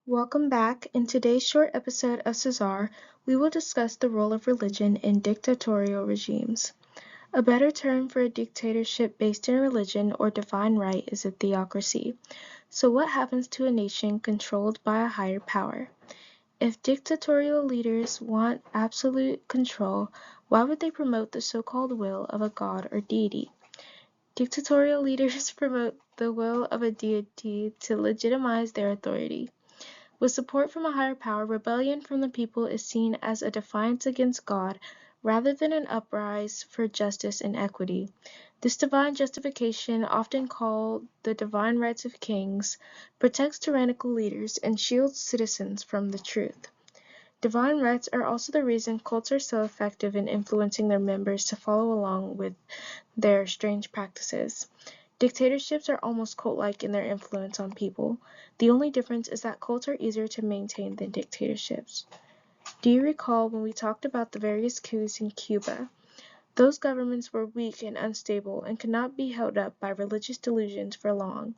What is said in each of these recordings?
Welcome back. In today's short episode of Cesar, we will discuss the role of religion in dictatorial regimes. A better term for a dictatorship based in religion or divine right is a theocracy. So what happens to a nation controlled by a higher power? If dictatorial leaders want absolute control, why would they promote the so-called will of a god or deity? Dictatorial leaders promote the will of a deity to legitimize their authority. With support from a higher power, rebellion from the people is seen as a defiance against God rather than an uprise for justice and equity. This divine justification, often called the divine rights of kings, protects tyrannical leaders and shields citizens from the truth. Divine rights are also the reason cults are so effective in influencing their members to follow along with their strange practices. Dictatorships are almost cult-like in their influence on people. The only difference is that cults are easier to maintain than dictatorships. Do you recall when we talked about the various coups in Cuba? Those governments were weak and unstable and could not be held up by religious delusions for long.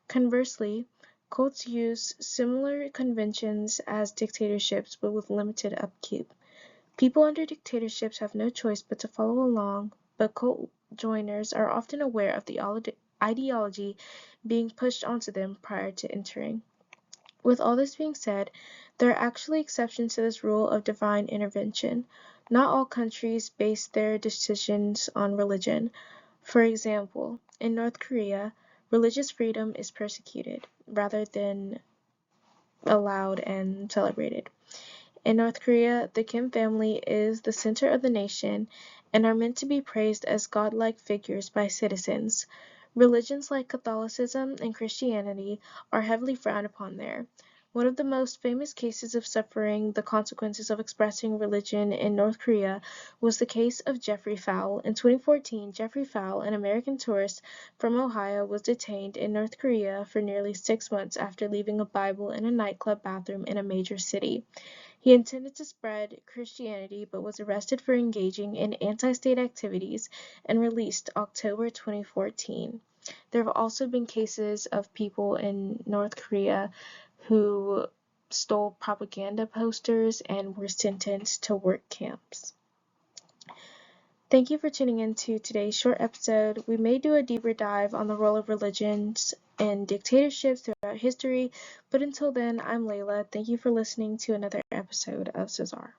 Conversely, cults use similar conventions as dictatorships but with limited upkeep. People under dictatorships have no choice but to follow along, but cult joiners are often aware of the ideology being pushed onto them prior to entering. With all this being said, there are actually exceptions to this rule of divine intervention. Not all countries base their decisions on religion. For example, in North Korea, religious freedom is persecuted rather than allowed and celebrated. In North Korea, the Kim family is the center of the nation and are meant to be praised as godlike figures by citizens. Religions like Catholicism and Christianity are heavily frowned upon there. One of the most famous cases of suffering the consequences of expressing religion in North Korea was the case of Jeffrey Fowle. In 2014, Jeffrey Fowle, an American tourist from Ohio, was detained in North Korea for nearly 6 months after leaving a Bible in a nightclub bathroom in a major city. He intended to spread Christianity but was arrested for engaging in anti-state activities and released October 2014. There have also been cases of people in North Korea who stole propaganda posters and were sentenced to work camps. Thank you for tuning in to today's short episode. We may do a deeper dive on the role of religions and dictatorships throughout history, but until then, I'm Layla. Thank you for listening to another episode of Cesar.